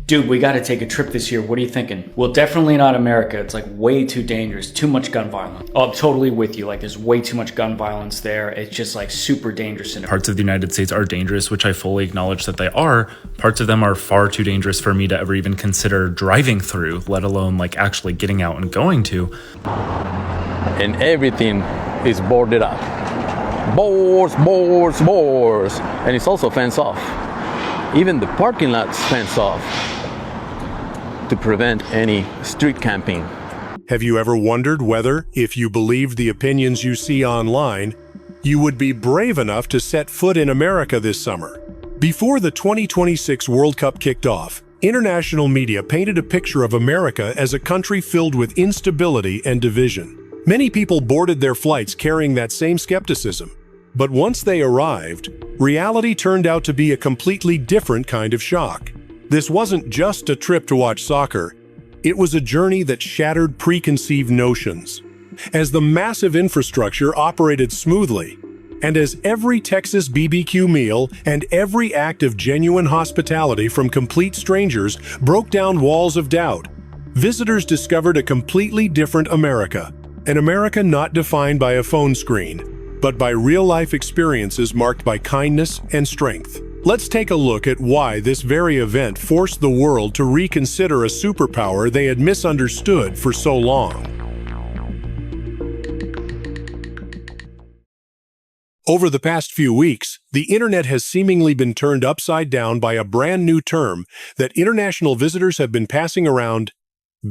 Dude, we gotta take a trip this year. What are you thinking? Well, definitely not America. It's like way too dangerous. Too much gun violence. Oh, I'm totally with you. Like, there's way too much gun violence there. It's just like super dangerous. Parts of the United States are dangerous, which I fully acknowledge that they are. Parts of them are far too dangerous for me to ever even consider driving through, let alone like actually getting out and going to. And everything is boarded up. Boards. And it's also fenced off. Even the parking lot's fenced off to prevent any street camping. Have you ever wondered whether, if you believed the opinions you see online, you would be brave enough to set foot in America this summer? Before the 2026 World Cup kicked off, international media painted a picture of America as a country filled with instability and division. Many people boarded their flights carrying that same skepticism. But once they arrived, reality turned out to be a completely different kind of shock. This wasn't just a trip to watch soccer. It was a journey that shattered preconceived notions. As the massive infrastructure operated smoothly, and as every Texas BBQ meal and every act of genuine hospitality from complete strangers broke down walls of doubt, visitors discovered a completely different America. An America not defined by a phone screen, but by real-life experiences marked by kindness and strength. Let's take a look at why this very event forced the world to reconsider a superpower they had misunderstood for so long. Over the past few weeks, the internet has seemingly been turned upside down by a brand new term that international visitors have been passing around: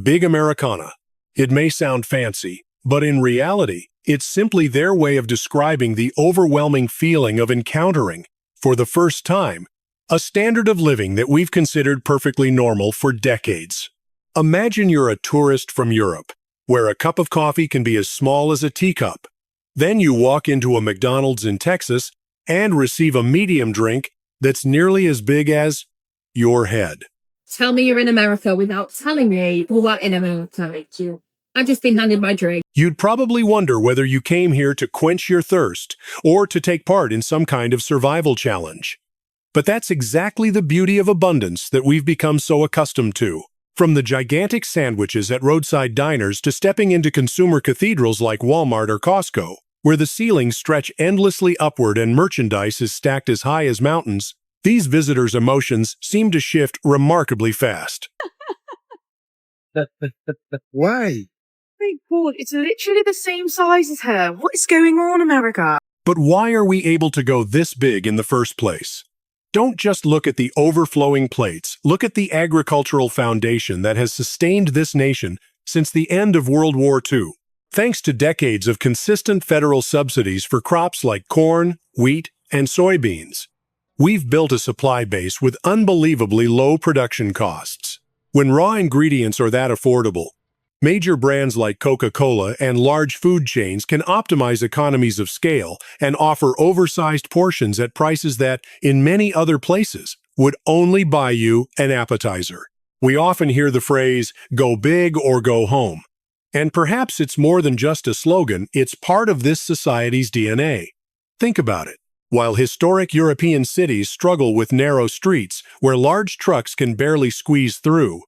Big Americana. It may sound fancy, but in reality, it's simply their way of describing the overwhelming feeling of encountering, for the first time, a standard of living that we've considered perfectly normal for decades. Imagine you're a tourist from Europe, where a cup of coffee can be as small as a teacup. Then you walk into a McDonald's in Texas and receive a medium drink that's nearly as big as your head. Tell me you're in America without telling me we're in America. I've just been handed my drink. You'd probably wonder whether you came here to quench your thirst or to take part in some kind of survival challenge. But that's exactly the beauty of abundance that we've become so accustomed to. From the gigantic sandwiches at roadside diners to stepping into consumer cathedrals like Walmart or Costco, where the ceilings stretch endlessly upward and merchandise is stacked as high as mountains, these visitors' emotions seem to shift remarkably fast. Why? My God, it's literally the same size as her. What is going on, America? But why are we able to go this big in the first place? Don't just look at the overflowing plates, look at the agricultural foundation that has sustained this nation since the end of World War II. Thanks to decades of consistent federal subsidies for crops like corn, wheat, and soybeans, we've built a supply base with unbelievably low production costs. When raw ingredients are that affordable, major brands like Coca-Cola and large food chains can optimize economies of scale and offer oversized portions at prices that, in many other places, would only buy you an appetizer. We often hear the phrase, "go big or go home." And perhaps it's more than just a slogan, it's part of this society's DNA. Think about it. While historic European cities struggle with narrow streets where large trucks can barely squeeze through,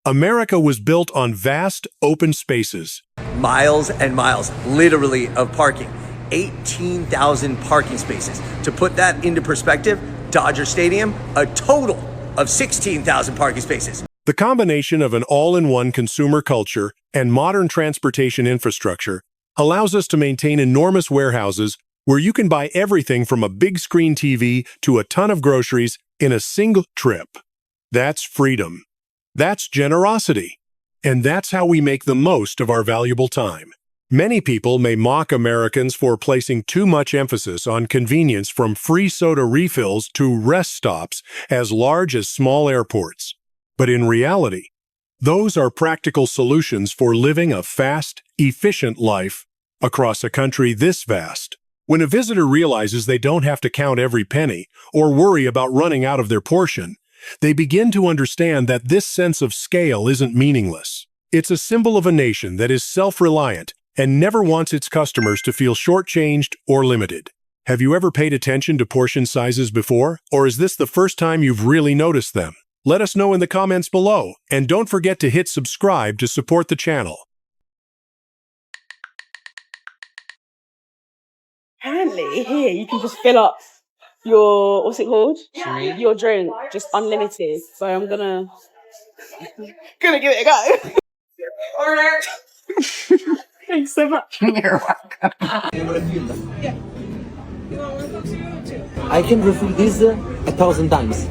America was built on vast, open spaces. Miles and miles, literally, of parking. 18,000 parking spaces. To put that into perspective, Dodger Stadium, a total of 16,000 parking spaces. The combination of an all-in-one consumer culture and modern transportation infrastructure allows us to maintain enormous warehouses where you can buy everything from a big screen TV to a ton of groceries in a single trip. That's freedom. That's generosity. And that's how we make the most of our valuable time. Many people may mock Americans for placing too much emphasis on convenience, from free soda refills to rest stops as large as small airports. But in reality, those are practical solutions for living a fast, efficient life across a country this vast. When a visitor realizes they don't have to count every penny or worry about running out of their portion, they begin to understand that this sense of scale isn't meaningless. It's a symbol of a nation that is self-reliant and never wants its customers to feel shortchanged or limited. Have you ever paid attention to portion sizes before, or is this the first time you've really noticed them? Let us know in the comments below, and don't forget to hit subscribe to support the channel. Apparently here you can just fill up your, what's it called? Your drink, just unlimited. So I'm gonna give it a go. Thanks so much. You're welcome. I can refill this 1,000 times.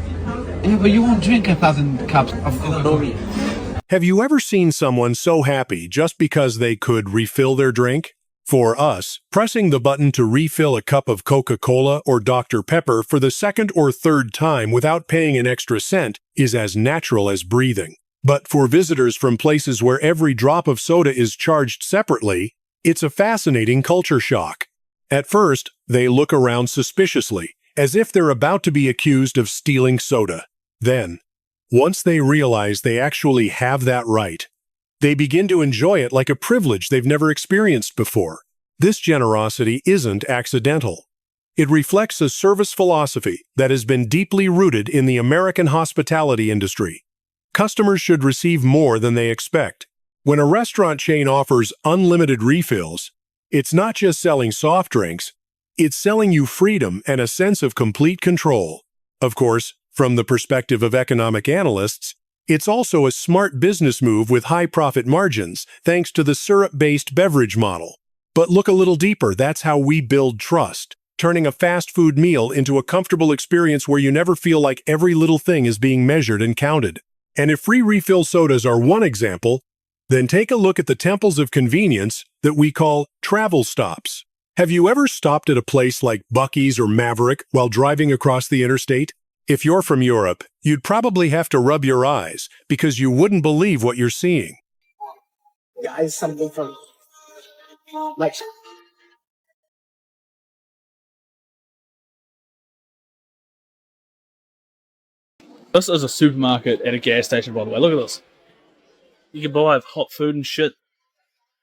Yeah, but you won't drink 1,000 cups of Coca-Cola. Have you ever seen someone so happy just because they could refill their drink? For us, pressing the button to refill a cup of Coca-Cola or Dr. Pepper for the second or third time without paying an extra cent is as natural as breathing. But for visitors from places where every drop of soda is charged separately, it's a fascinating culture shock. At first, they look around suspiciously, as if they're about to be accused of stealing soda. Then, once they realize they actually have that right, they begin to enjoy it like a privilege they've never experienced before. This generosity isn't accidental. It reflects a service philosophy that has been deeply rooted in the American hospitality industry. Customers should receive more than they expect. When a restaurant chain offers unlimited refills, it's not just selling soft drinks, it's selling you freedom and a sense of complete control. Of course, from the perspective of economic analysts, it's also a smart business move with high profit margins, thanks to the syrup-based beverage model. But look a little deeper, that's how we build trust, turning a fast food meal into a comfortable experience where you never feel like every little thing is being measured and counted. And if free refill sodas are one example, then take a look at the temples of convenience that we call travel stops. Have you ever stopped at a place like Buc-ee's or Maverick while driving across the interstate? If you're from Europe, you'd probably have to rub your eyes because you wouldn't believe what you're seeing. Guys, something from like This is a supermarket at a gas station, by the way. Look at this. You can buy hot food and shit.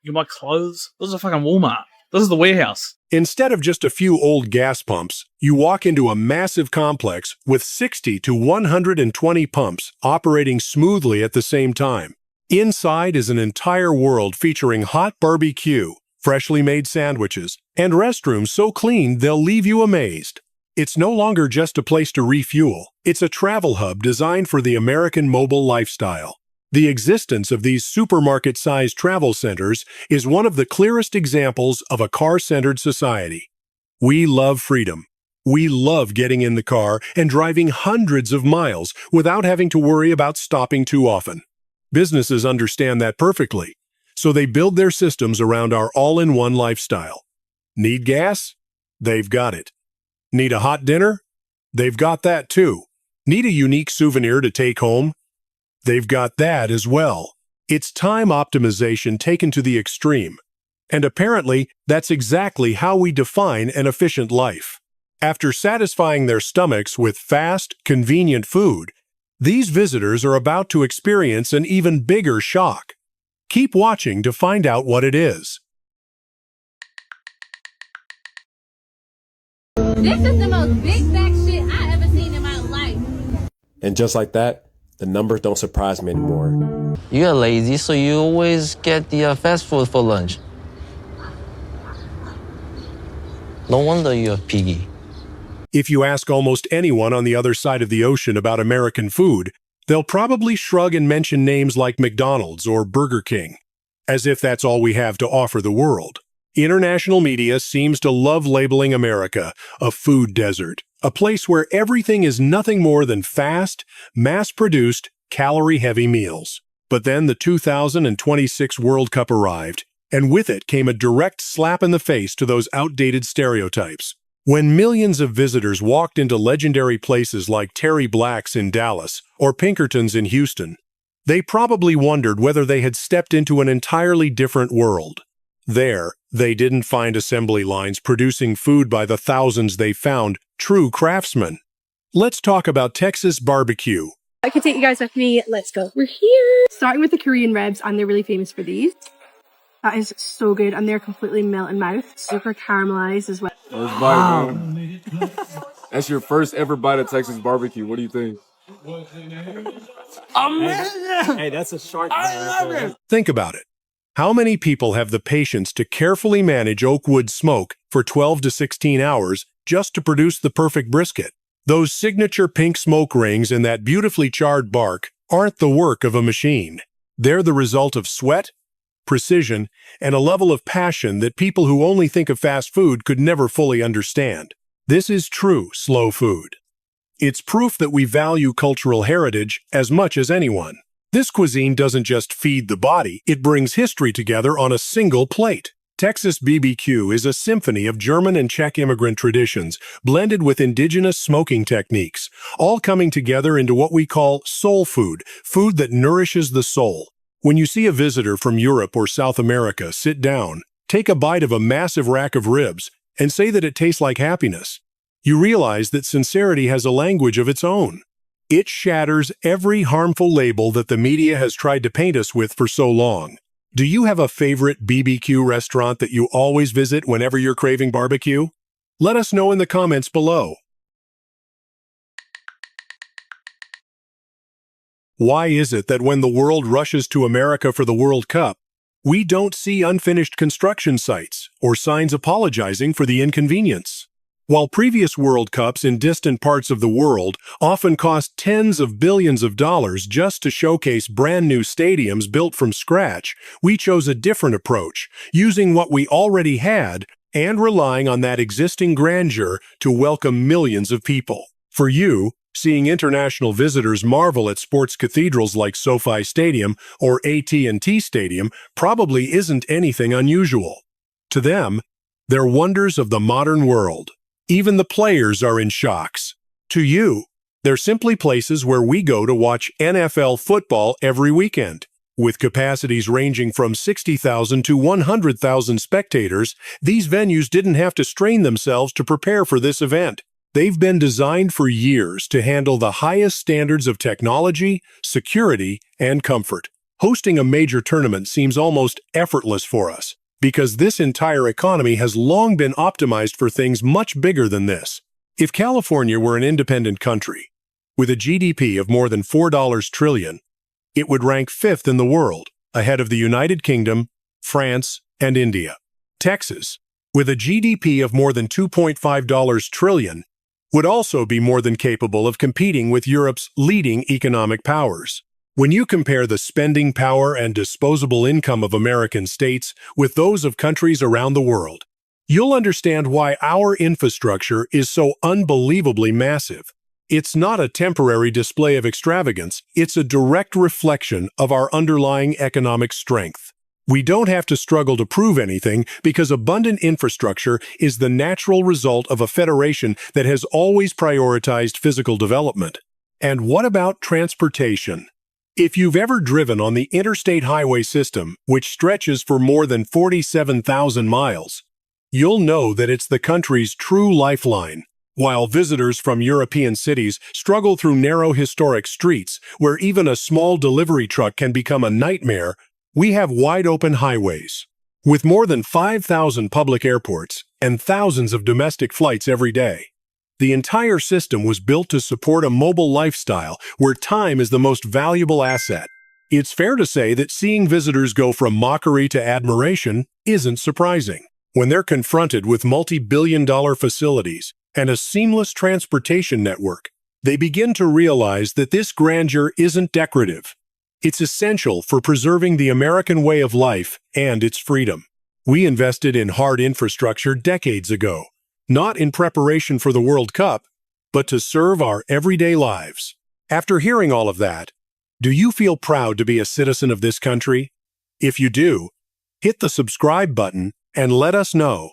You can buy clothes. This is a fucking Walmart. This is the warehouse. Instead of just a few old gas pumps, you walk into a massive complex with 60 to 120 pumps operating smoothly at the same time. Inside is an entire world featuring hot barbecue, freshly made sandwiches, and restrooms so clean they'll leave you amazed. It's no longer just a place to refuel. It's a travel hub designed for the American mobile lifestyle. The existence of these supermarket-sized travel centers is one of the clearest examples of a car-centered society. We love freedom. We love getting in the car and driving hundreds of miles without having to worry about stopping too often. Businesses understand that perfectly, so they build their systems around our all-in-one lifestyle. Need gas? They've got it. Need a hot dinner? They've got that too. Need a unique souvenir to take home? They've got that as well. It's time optimization taken to the extreme. And apparently, that's exactly how we define an efficient life. After satisfying their stomachs with fast, convenient food, these visitors are about to experience an even bigger shock. Keep watching to find out what it is. This is the most big back shit I ever seen in my life. And just like that, the numbers don't surprise me anymore. you're lazy, so you always get the fast food for lunch. No wonder you're piggy. If you ask almost anyone on the other side of the ocean about American food, they'll probably shrug and mention names like McDonald's or Burger King, as if that's all we have to offer the world. International media seems to love labeling America a food desert, a place where everything is nothing more than fast, mass-produced, calorie-heavy meals. But then the 2026 World Cup arrived, and with it came a direct slap in the face to those outdated stereotypes. When millions of visitors walked into legendary places like Terry Black's in Dallas or Pinkerton's in Houston, they probably wondered whether they had stepped into an entirely different world. There, they didn't find assembly lines producing food by the thousands. They found true craftsmen. Let's talk about Texas barbecue. I can take you guys with me. Let's go. We're here. Starting with the Korean ribs, and they're really famous for these. That is so good, and they're completely melt in mouth. Super caramelized as well. First bite, man. That's your first ever bite of Texas barbecue. What do you think? Hey, that's a shark. Think about it. How many people have the patience to carefully manage oak wood smoke for 12 to 16 hours just to produce the perfect brisket? Those signature pink smoke rings and that beautifully charred bark aren't the work of a machine. They're the result of sweat, precision, and a level of passion that people who only think of fast food could never fully understand. This is true slow food. It's proof that we value cultural heritage as much as anyone. This cuisine doesn't just feed the body, it brings history together on a single plate. Texas BBQ is a symphony of German and Czech immigrant traditions, blended with indigenous smoking techniques, all coming together into what we call soul food, food that nourishes the soul. When you see a visitor from Europe or South America sit down, take a bite of a massive rack of ribs, and say that it tastes like happiness, you realize that sincerity has a language of its own. It shatters every harmful label that the media has tried to paint us with for so long. Do you have a favorite BBQ restaurant that you always visit whenever you're craving barbecue? Let us know in the comments below. Why is it that when the world rushes to America for the World Cup, we don't see unfinished construction sites or signs apologizing for the inconvenience? While previous World Cups in distant parts of the world often cost tens of billions of dollars just to showcase brand new stadiums built from scratch, we chose a different approach, using what we already had and relying on that existing grandeur to welcome millions of people. For you, seeing international visitors marvel at sports cathedrals like SoFi Stadium or AT&T Stadium probably isn't anything unusual. To them, they're wonders of the modern world. Even the players are in shocks. To you, they're simply places where we go to watch NFL football every weekend. With capacities ranging from 60,000 to 100,000 spectators, these venues didn't have to strain themselves to prepare for this event. They've been designed for years to handle the highest standards of technology, security, and comfort. Hosting a major tournament seems almost effortless for us, because this entire economy has long been optimized for things much bigger than this. If California were an independent country, with a GDP of more than $4 trillion, it would rank 5th in the world, ahead of the United Kingdom, France, and India. Texas, with a GDP of more than $2.5 trillion, would also be more than capable of competing with Europe's leading economic powers. When you compare the spending power and disposable income of American states with those of countries around the world, you'll understand why our infrastructure is so unbelievably massive. It's not a temporary display of extravagance, it's a direct reflection of our underlying economic strength. We don't have to struggle to prove anything because abundant infrastructure is the natural result of a federation that has always prioritized physical development. And what about transportation? If you've ever driven on the interstate highway system, which stretches for more than 47,000 miles, you'll know that it's the country's true lifeline. While visitors from European cities struggle through narrow historic streets where even a small delivery truck can become a nightmare, we have wide-open highways. With more than 5,000 public airports and thousands of domestic flights every day, the entire system was built to support a mobile lifestyle where time is the most valuable asset. It's fair to say that seeing visitors go from mockery to admiration isn't surprising. When they're confronted with multi-billion-dollar facilities and a seamless transportation network, they begin to realize that this grandeur isn't decorative. It's essential for preserving the American way of life and its freedom. We invested in hard infrastructure decades ago, not in preparation for the World Cup, but to serve our everyday lives. After hearing all of that, do you feel proud to be a citizen of this country? If you do, hit the subscribe button and let us know.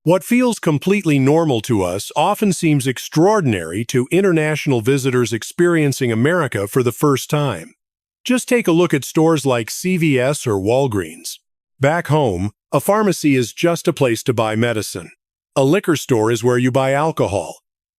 What feels completely normal to us often seems extraordinary to international visitors experiencing America for the first time. Just take a look at stores like CVS or Walgreens. Back home, a pharmacy is just a place to buy medicine. A liquor store is where you buy alcohol.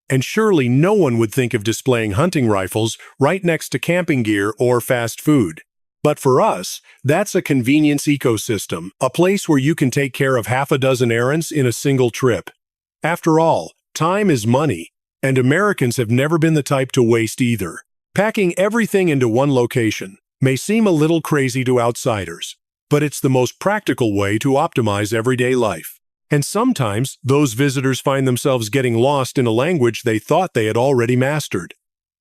And surely no one would think of displaying hunting rifles right next to camping gear or fast food. But for us, that's a convenience ecosystem, a place where you can take care of half a dozen errands in a single trip. After all, Time is money, and Americans have never been the type to waste either. Packing everything into one location may seem a little crazy to outsiders, but it's the most practical way to optimize everyday life. And sometimes, those visitors find themselves getting lost in a language they thought they had already mastered.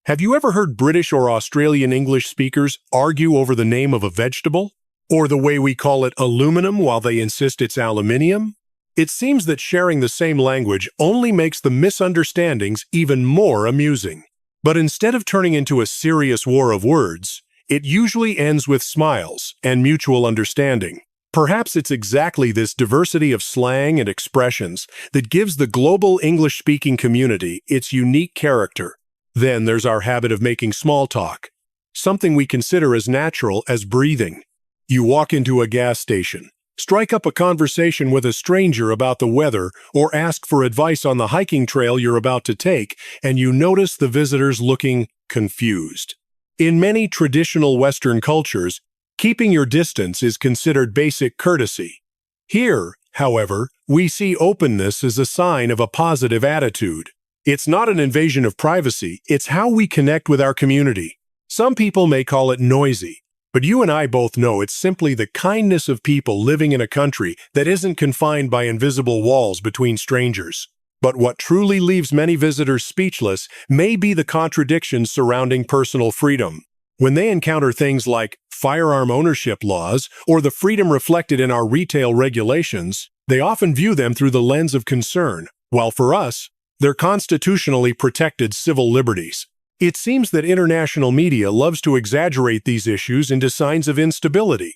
Have you ever heard British or Australian English speakers argue over the name of a vegetable? Or the way we call it aluminum while they insist it's aluminium? It seems that sharing the same language only makes the misunderstandings even more amusing. But instead of turning into a serious war of words, it usually ends with smiles and mutual understanding. Perhaps it's exactly this diversity of slang and expressions that gives the global English-speaking community its unique character. Then there's our habit of making small talk, something we consider as natural as breathing. You walk into a gas station, strike up a conversation with a stranger about the weather, or ask for advice on the hiking trail you're about to take, and you notice the visitors looking confused. In many traditional Western cultures, keeping your distance is considered basic courtesy. Here, however, we see openness as a sign of a positive attitude. It's not an invasion of privacy, it's how we connect with our community. Some people may call it noisy, but you and I both know it's simply the kindness of people living in a country that isn't confined by invisible walls between strangers. But what truly leaves many visitors speechless may be the contradictions surrounding personal freedom. When they encounter things like firearm ownership laws or the freedom reflected in our retail regulations, they often view them through the lens of concern, while for us, they're constitutionally protected civil liberties. It seems that international media loves to exaggerate these issues into signs of instability,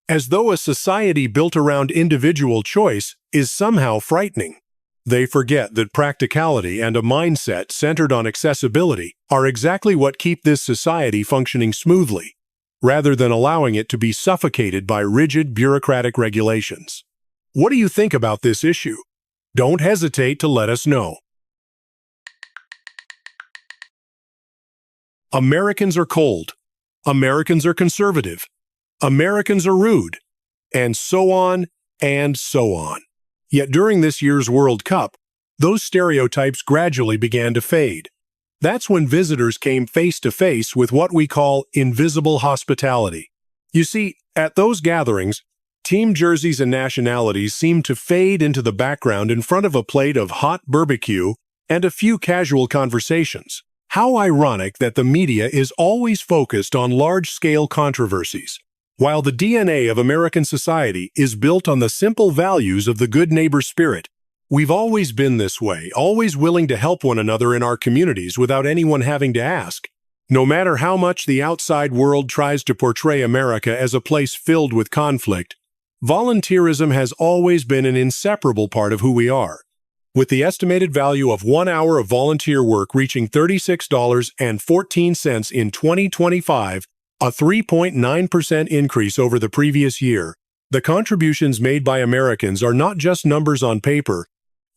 as though a society built around individual choice is somehow frightening. They forget that practicality and a mindset centered on accessibility are exactly what keep this society functioning smoothly, rather than allowing it to be suffocated by rigid bureaucratic regulations. What do you think about this issue? Don't hesitate to let us know. Americans are cold. Americans are conservative. Americans are rude. And so on and so on. Yet during this year's World Cup, those stereotypes gradually began to fade. That's when visitors came face to face with what we call invisible hospitality. You see, at those gatherings, team jerseys and nationalities seemed to fade into the background in front of a plate of hot barbecue and a few casual conversations. How ironic that the media is always focused on large-scale controversies, while the DNA of American society is built on the simple values of the good neighbor spirit. We've always been this way, always willing to help one another in our communities without anyone having to ask. No matter how much the outside world tries to portray America as a place filled with conflict, volunteerism has always been an inseparable part of who we are. With the estimated value of 1 hour of volunteer work reaching $36.14 in 2025, a 3.9% increase over the previous year, the contributions made by Americans are not just numbers on paper,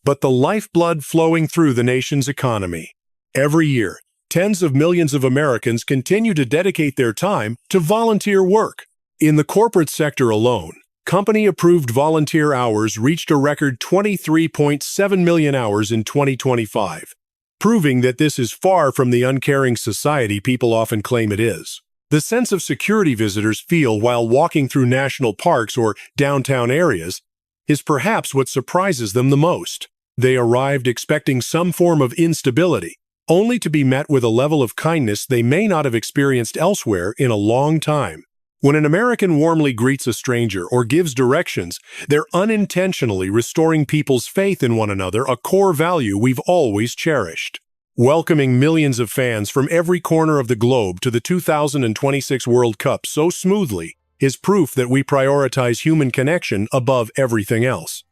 but the lifeblood flowing through the nation's economy. Every year, tens of millions of Americans continue to dedicate their time to volunteer work. In the corporate sector alone, company-approved volunteer hours reached a record 23.7 million hours in 2025, proving that this is far from the uncaring society people often claim it is. The sense of security visitors feel while walking through national parks or downtown areas is perhaps what surprises them the most. They arrived expecting some form of instability, only to be met with a level of kindness they may not have experienced elsewhere in a long time. When an American warmly greets a stranger or gives directions, they're unintentionally restoring people's faith in one another, a core value we've always cherished. Welcoming millions of fans from every corner of the globe to the 2026 World Cup so smoothly is proof that we prioritize human connection above everything else.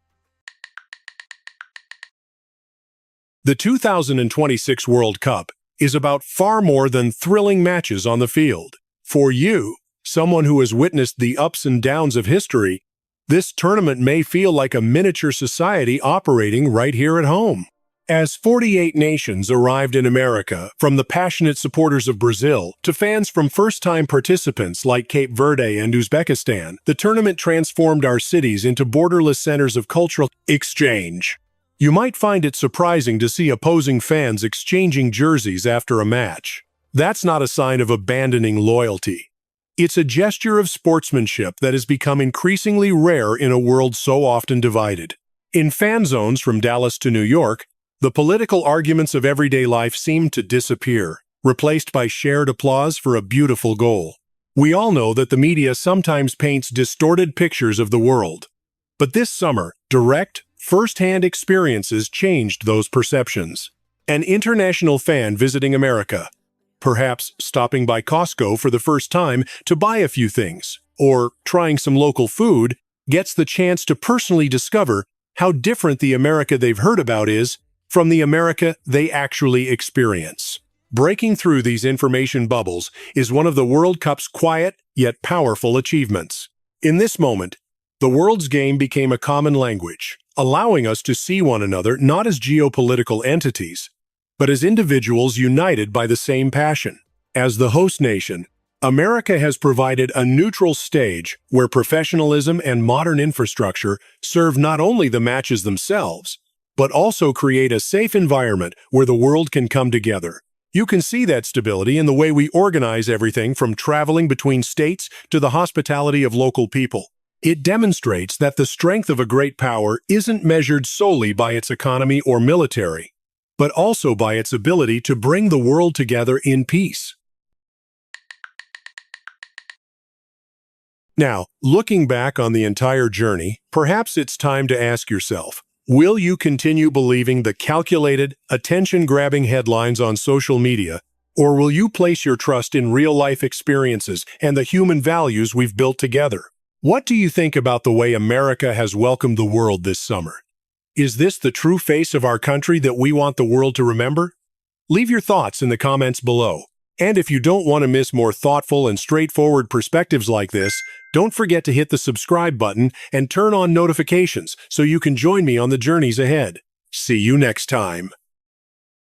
The 2026 World Cup is about far more than thrilling matches on the field. For you, someone who has witnessed the ups and downs of history, this tournament may feel like a miniature society operating right here at home. As 48 nations arrived in America, from the passionate supporters of Brazil to fans from first-time participants like Cape Verde and Uzbekistan, the tournament transformed our cities into borderless centers of cultural exchange. You might find it surprising to see opposing fans exchanging jerseys after a match. That's not a sign of abandoning loyalty. It's a gesture of sportsmanship that has become increasingly rare in a world so often divided. In fan zones from Dallas to New York, the political arguments of everyday life seem to disappear, replaced by shared applause for a beautiful goal. We all know that the media sometimes paints distorted pictures of the world. But this summer, direct, first-hand experiences changed those perceptions. An international fan visiting America, perhaps stopping by Costco for the first time to buy a few things, or trying some local food, gets the chance to personally discover how different the America they've heard about is from the America they actually experience. Breaking through these information bubbles is one of the World Cup's quiet yet powerful achievements. In this moment, the world's game became a common language, allowing us to see one another not as geopolitical entities, but as individuals united by the same passion. As the host nation, America has provided a neutral stage where professionalism and modern infrastructure serve not only the matches themselves, but also create a safe environment where the world can come together. You can see that stability in the way we organize everything from traveling between states to the hospitality of local people. It demonstrates that the strength of a great power isn't measured solely by its economy or military, but also by its ability to bring the world together in peace. Now, looking back on the entire journey, perhaps it's time to ask yourself, will you continue believing the calculated, attention-grabbing headlines on social media, or will you place your trust in real-life experiences and the human values we've built together? What do you think about the way America has welcomed the world this summer? Is this the true face of our country that we want the world to remember? Leave your thoughts in the comments below. And if you don't want to miss more thoughtful and straightforward perspectives like this, don't forget to hit the subscribe button and turn on notifications so you can join me on the journeys ahead. See you next time.